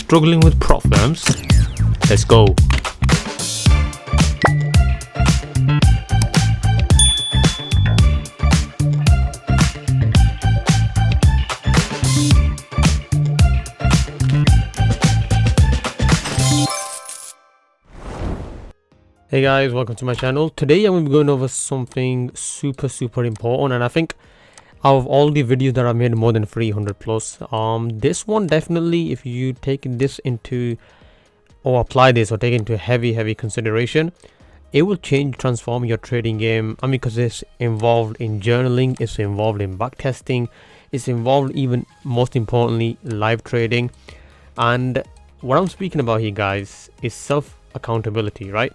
struggling with prop firms? Let's go. Hey guys, welcome to my channel. Today I'm going to be going over something super important, and I think out of all the videos that I've made, more than 300 plus, this one definitely, if you take this into or apply this or take it into heavy consideration, it will transform your trading game. I mean, because it's involved in journaling, it's involved in backtesting, it's involved even most importantly live trading. And what I'm speaking about here, guys, is self accountability, right?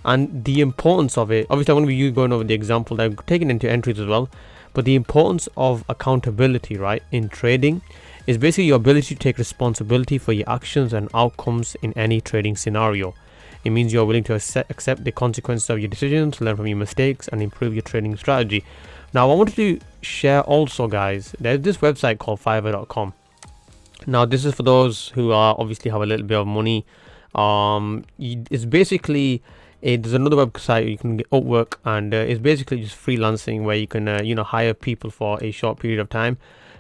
And the importance of it, obviously I'm going to be going over the example that I've taken into entries as well, but the importance of accountability, right, in trading is basically your ability to take responsibility for your actions and outcomes in any trading scenario. It means you're willing to accept the consequences of your decisions, learn from your mistakes, and improve your trading strategy. Now I wanted to share also, guys, there's this website called Fiverr.com. Now this is for those who are obviously have a little bit of money. It's basically there's another website you can get Upwork, and it's basically just freelancing where you can hire people for a short period of time.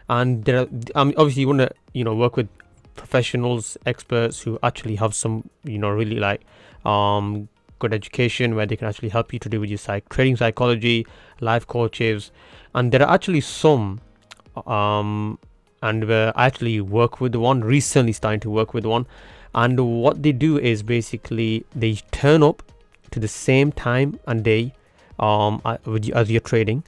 And there are, obviously you want to work with professionals, experts who actually have some really like good education, where they can actually help you to do with your trading psychology, life coaches. And there are actually some and I actually work with one recently, starting to work with one, and what they do is basically they turn up to the same time and day as you're trading,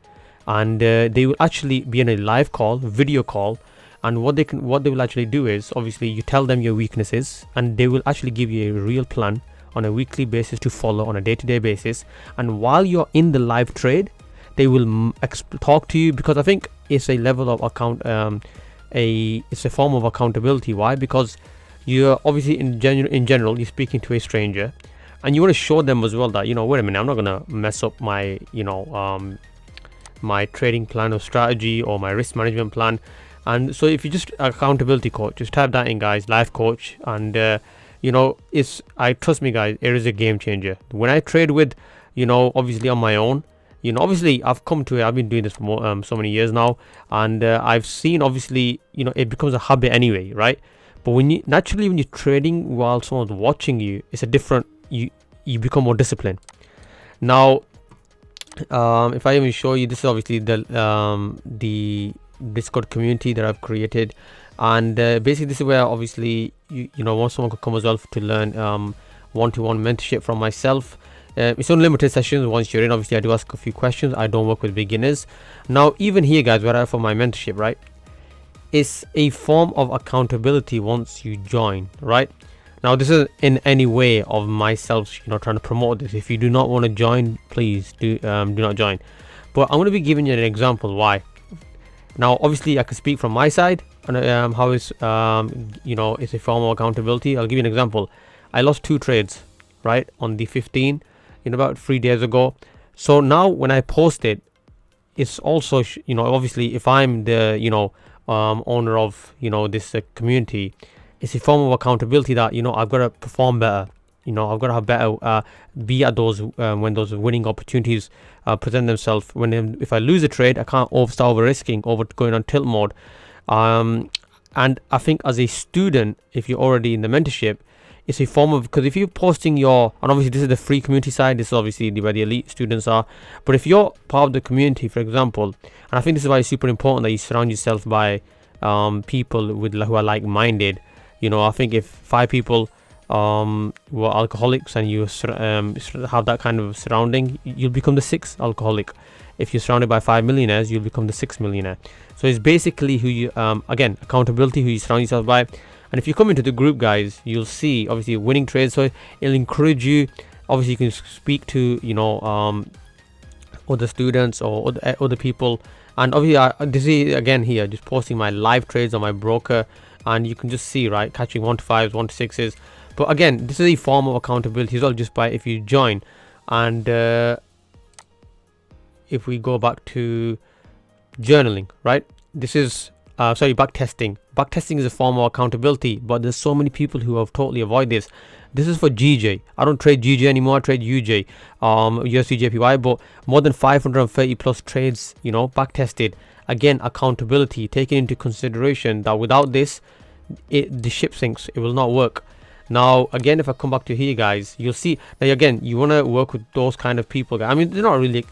and they will actually be in a live call, video call. And what they will actually do is, obviously you tell them your weaknesses, and they will actually give you a real plan on a weekly basis to follow on a day-to-day basis. And while you're in the live trade, they will talk to you, because I think it's a level of it's a form of accountability. Why? Because you're obviously in general you're speaking to a stranger, and you want to show them as well that, wait a minute, I'm not going to mess up my, my trading plan or strategy or my risk management plan. And so if you just accountability coach, just type that in, guys, life coach. And, trust me, guys, it is a game changer. When I trade with, obviously on my own, obviously I've been doing this for so many years now. And I've seen, obviously, it becomes a habit anyway, right? But when you're trading while someone's watching you, it's a different, you become more disciplined. Now if I even show you, this is obviously the Discord community that I've created, and basically this is where obviously once someone could come as well to learn one-to-one mentorship from myself. It's unlimited sessions. Once you're in, obviously I do ask a few questions. I don't work with beginners. Now even here, guys, where I have for my mentorship, right, it's a form of accountability once you join, right? Now this is in any way of myself trying to promote this. If you do not want to join, please do not join. But I'm going to be giving you an example why. Now obviously I can speak from my side, and how it's it's a form of accountability. I'll give you an example. I lost 2 trades, right, on the 15th, about 3 days ago. So now when I post it, it's also obviously if I'm the owner of this community, it's a form of accountability that I've got to perform better. I've got to have better be at those when those winning opportunities present themselves. If I lose a trade, I can't start over risking, over going on tilt mode. And I think as a student, if you're already in the mentorship, it's a form of, because if you're posting and obviously this is the free community side, this is obviously where the elite students are. But if you're part of the community, for example, and I think this is why it's super important that you surround yourself by people who are like-minded. I think if 5 people were alcoholics and you have that kind of surrounding, you'll become the 6th alcoholic. If you're surrounded by 5 millionaires, you'll become the 6th millionaire. So it's basically who you again, accountability, who you surround yourself by. And if you come into the group, guys, you'll see obviously winning trades, so it'll encourage you. Obviously you can speak to other students or other people. And obviously this is again here just posting my live trades on my broker, and you can just see, right, catching 1 to 5s, 1 to 6s. But again, this is a form of accountability as well, just by if you join. And if we go back to journaling, right, this is back testing. Back testing is a form of accountability, but there's so many people who have totally avoid this. This is for GJ. I don't trade GJ anymore. I trade UJ, USDJPY, but more than 530 plus trades, you know, back tested. Again, accountability, taking into consideration that without this, the ship sinks. It will not work. Now again, if I come back to here, guys, you'll see now again, you want to work with those kind of people. I mean, they're not really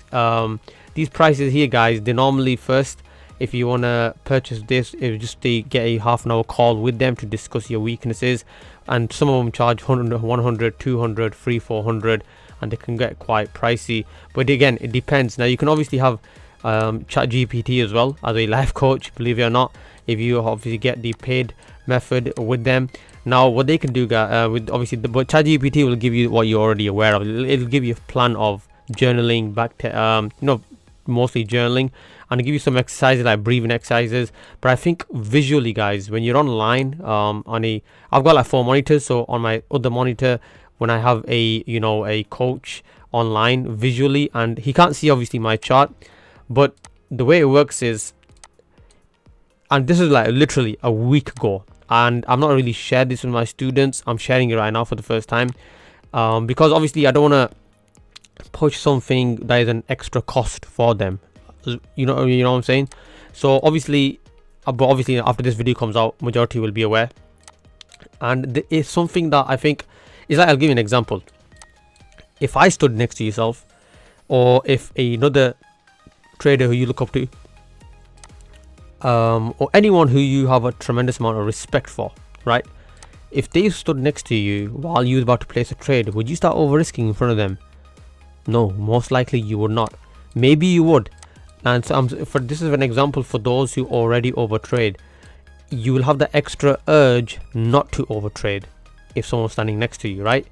these prices here, guys. They normally first, if you want to purchase this, it just get a half-an-hour call with them to discuss your weaknesses, and some of them charge 100, 200, 300, 400, and they can get quite pricey. But again, it depends. Now you can obviously have chat GPT as well as a life coach, believe it or not, if you obviously get the paid method with them. Now what they can do, with obviously but ChatGPT will give you what you're already aware of. It'll give you a plan of journaling, back to you know, mostly journaling, and give you some exercises like breathing exercises. But I think visually, guys, when you're online, I've got like 4 monitors, so on my other monitor, when I have a, you know, a coach online visually, and he can't see obviously my chart, but the way it works is, and this is like literally a week ago, and I'm not really shared this with my students. I'm sharing it right now for the first time, because obviously I don't want to push something that is an extra cost for them. You know what I'm saying? So obviously, but obviously after this video comes out, majority will be aware, and it's something that I think is like, I'll give you an example. If I stood next to yourself, or if another trader who you look up to, or anyone who you have a tremendous amount of respect for, right? If they stood next to you while you were about to place a trade, would you start over risking in front of them? No, most likely you would not. Maybe you would. And so this is an example for those who already overtrade. You will have the extra urge not to overtrade if someone's standing next to you, right?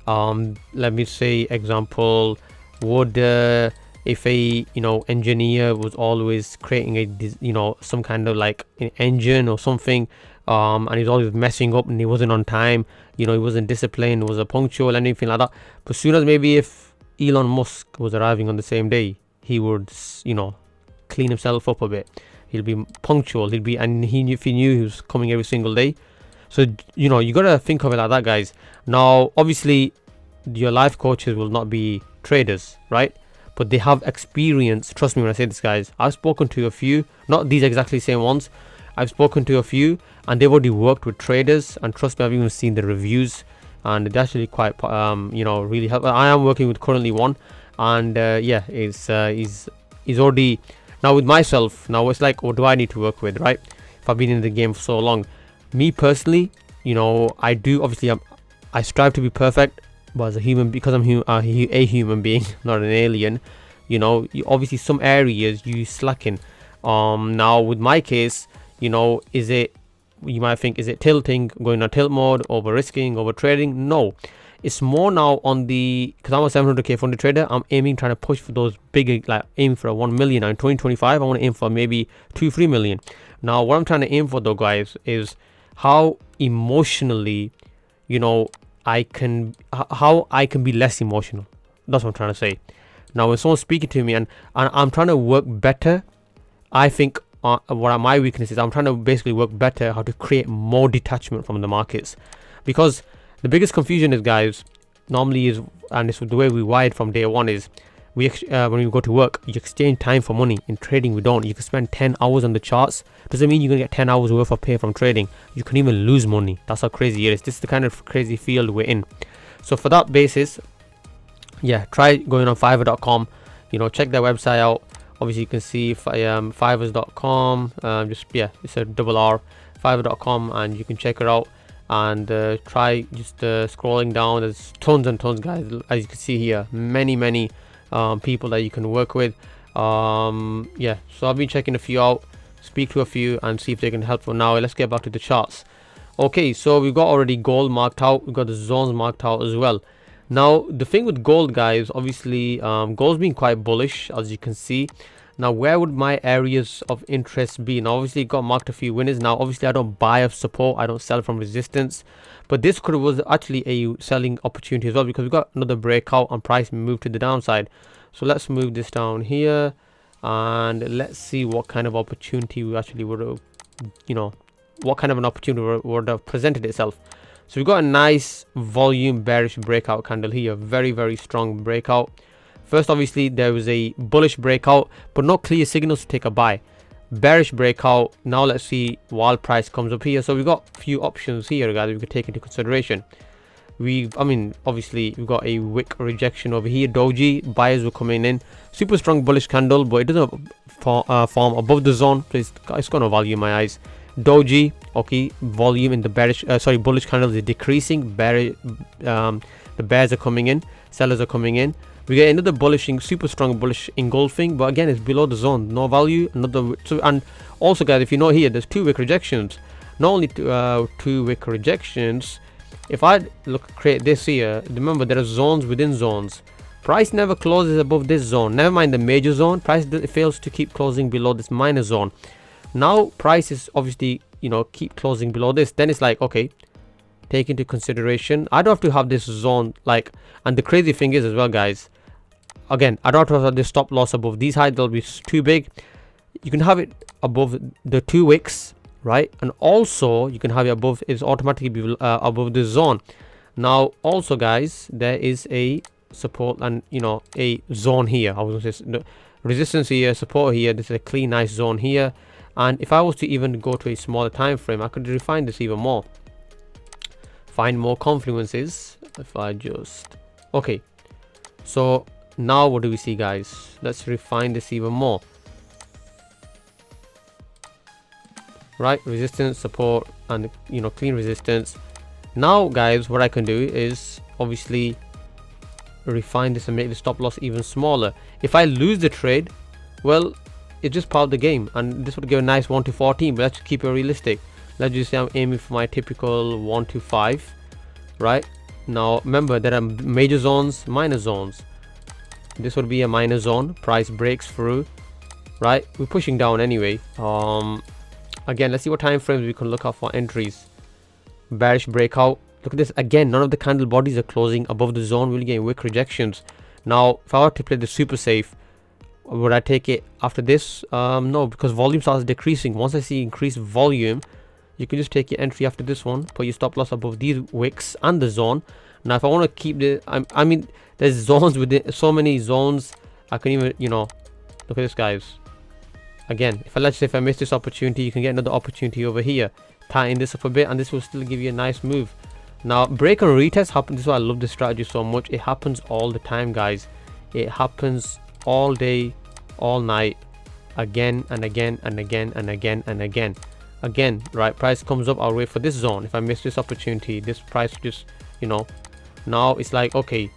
Let me say example, would if a, you know, engineer was always creating a, you know, some kind of like an engine or something, and he's always messing up, and he wasn't on time, you know, he wasn't disciplined, wasn't punctual, anything like that. But soon as maybe if Elon Musk was arriving on the same day, he would, you know, clean himself up a bit. He'll be punctual, if he knew he was coming every single day. So, you know, you gotta think of it like that, guys. Now obviously your life coaches will not be traders, right? But they have experience. Trust me when I say this, guys. I've spoken to a few, not these exactly same ones. I've spoken to a few, and they've already worked with traders, and trust me, I've even seen the reviews, and it's actually quite you know, really helpful. I am working with currently one, and yeah, he's already, now with myself, now it's like, what do I need to work with, right? If I've been in the game for so long, me personally, you know, I do obviously I strive to be perfect. But as a human, because I'm a human being, not an alien, you know, obviously some areas you slacking. Now with my case, you know, you might think, is it tilting, going on tilt mode, over risking, over trading? No, it's more now on the, because I'm a 700k funded trader, I'm trying to push for those bigger, like aiming for a 1 million. Now in 2025 I want to aim for maybe 2-3 million. Now what I'm trying to aim for though, guys, is how emotionally, you know, how I can be less emotional. That's what I'm trying to say. Now when someone's speaking to me, and I'm trying to work better, I think what are my weaknesses, I'm trying to basically work better how to create more detachment from the markets. Because the biggest confusion is, guys, normally is, and it's the way we wired from day one, is when we go to work, you exchange time for money. In trading, we don't. You can spend 10 hours on the charts. Doesn't mean you're gonna get 10 hours worth of pay from trading. You can even lose money. That's how crazy it is. This is the kind of crazy field we're in. So for that basis, yeah, try going on Fiverr.com. You know, check their website out. Obviously you can see Fiverr.com. Just, yeah, it's a double R, Fiverr.com, and you can check it out. And try just scrolling down. There's tons and tons, guys. As you can see here, many people that you can work with. Yeah, so I've been checking a few out, speak to a few, and see if they can help. For now, let's get back to the charts. Okay, so we've got already gold marked out, we've got the zones marked out as well. Now the thing with gold, guys, obviously gold's been quite bullish, as you can see. Now where would my areas of interest be? Now obviously got marked a few winners. Now obviously I don't buy of support, I don't sell from resistance, but this was actually a selling opportunity as well, because we've got another breakout and price moved to the downside. So let's move this down here, and let's see what kind of opportunity we actually would you know, what kind of an opportunity would have presented itself. So we've got a nice volume bearish breakout candle here, very, very strong breakout. First, obviously, there was a bullish breakout, but no clear signals to take a buy. Bearish breakout. Now let's see while price comes up here. So we've got a few options here, guys, we could take into consideration. Obviously, we've got a wick rejection over here. Doji, buyers were coming in. Super strong bullish candle, but it doesn't form above the zone. Please, it's got no value in my eyes. Doji, okay, volume in the bullish candle is decreasing. The bears are coming in, sellers are coming in. We get another bullishing, super strong bullish engulfing, but again, it's below the zone, no value. And also, guys, if you know here, there's 2 wick rejections. Not only 2 wick rejections. If I create this here, remember there are zones within zones. Price never closes above this zone. Never mind the major zone. Price fails to keep closing below this minor zone. Now price is obviously, you know, keep closing below this. Then it's like, okay, take into consideration, I don't have to have this zone, like, and the crazy thing is as well, guys, again, I don't have to have this stop loss above these heights. They'll be too big. You can have it above the 2 wicks, right? And also you can have it above, it's automatically be above this zone. Now also, guys, there is a support and, you know, a zone here. I was gonna say resistance here, support here. This is a clean, nice zone here. And if I was to even go to a smaller time frame, I could refine this even more, find more confluences. If I just, okay, so now what do we see, guys? Let's refine this even more. Right, resistance, support, and, you know, clean resistance. Now, guys, what I can do is obviously refine this and make the stop loss even smaller. If I lose the trade, well, it's just part of the game, and this would give a nice 1 to 14. But let's keep it realistic. Let's just say I'm aiming for my typical 1 to 5. Right, now remember there are major zones, minor zones. This would be a minor zone. Price breaks through, right? We're pushing down anyway. Again, let's see what time frames we can look out for entries. Bearish breakout. Look at this again. None of the candle bodies are closing above the zone. We're getting wick rejections. Now, if I were to play the super safe, would I take it after this? No, because volume starts decreasing. Once I see increased volume, you can just take your entry after this one. Put your stop loss above these wicks and the zone. Now, if I want to keep the, I mean, there's zones within, so many zones. I can even, you know, look at this, guys. Again, let's say if I miss this opportunity, you can get another opportunity over here. Tighten this up a bit, and this will still give you a nice move. Now, break and retest happens. This is why I love this strategy so much. It happens all the time, guys. It happens all day, all night, again and again and again and again and again. Again, right? Price comes up. I'll wait for this zone. If I miss this opportunity, this price just, you know, now it's like, okay.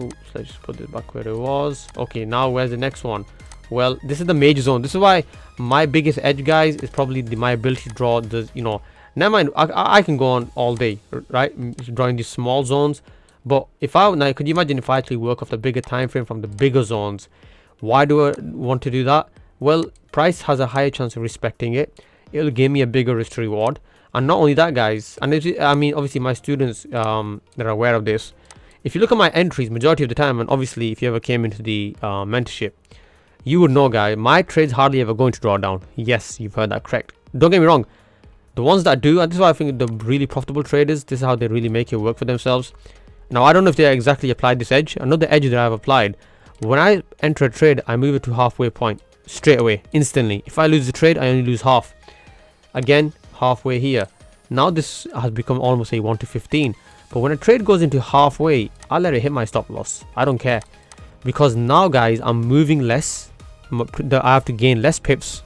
Oops, let's just put this back where it was. Okay, now where's the next one? Well, this is the major zone. This is why my biggest edge, guys, is probably my ability to draw the, you know, never mind, I can go on all day, right, drawing these small zones. But if I now, could you imagine if I actually work off the bigger time frame from the bigger zones? Why do I want to do that? Well, price has a higher chance of respecting it. It'll give me a bigger risk to reward. And not only that, guys, and I mean, obviously my students that are aware of this, if you look at my entries majority of the time, and obviously if you ever came into the mentorship, you would know, guys, my trades hardly ever going to draw down. Yes, you've heard that correct. Don't get me wrong, the ones that do, and this is why I think the really profitable traders, this is how they really make it work for themselves. Now, I don't know if they exactly applied this edge. Another edge that I've applied, when I enter a trade, I move it to halfway point straight away, instantly. If I lose the trade, I only lose half. Again, halfway here. Now this has become almost a 1 to 15. But when a trade goes into halfway, I'll let it hit my stop loss. I don't care. Because now, guys, I'm moving less. I have to gain less pips,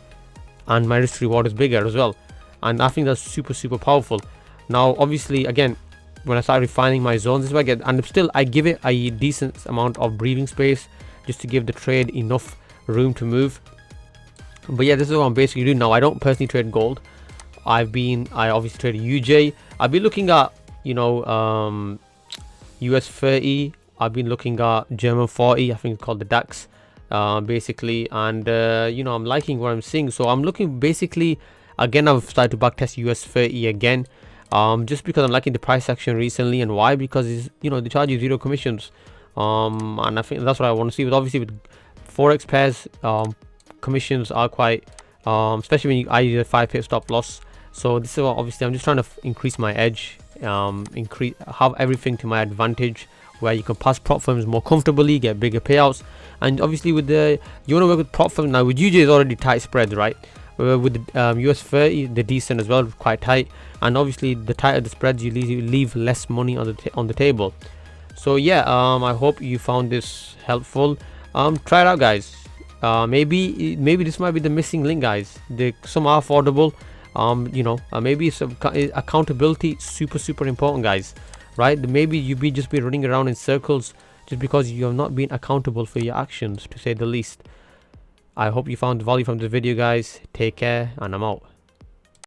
and my risk reward is bigger as well. And I think that's super, super powerful. Now, obviously, again, when I start refining my zones, this is what I get. And still, I give it a decent amount of breathing space just to give the trade enough room to move. But yeah, this is what I'm basically doing now. I don't personally trade gold. I obviously trade UJ. I've been looking at, you know, US 30. I've been looking at German 40. I think it's called the DAX, basically. And, you know, I'm liking what I'm seeing. So I'm looking basically, again, I've started to backtest US 30 again. Just because I'm liking the price action recently. And why? Because it's, you know, they charge you 0 commissions. And I think that's what I want to see. With obviously with Forex pairs, commissions are quite especially when I use a 5 pip stop loss. So this is what, obviously I'm just trying to increase my edge, have everything to my advantage, where you can pass prop firms more comfortably, get bigger payouts. And obviously with the, you want to work with prop firms. Now with UJ is already tight spreads, right? With the US 30, they're decent as well, quite tight. And obviously the tighter the spreads, you leave less money on the table. So yeah, I hope you found this helpful. Try it out, guys. Maybe this might be the missing link, guys. Some are affordable. Maybe some accountability, super important, guys, right? Maybe you just be running around in circles just because you have not been accountable for your actions, to say the least. I hope you found value from this video, guys. Take care, and I'm out.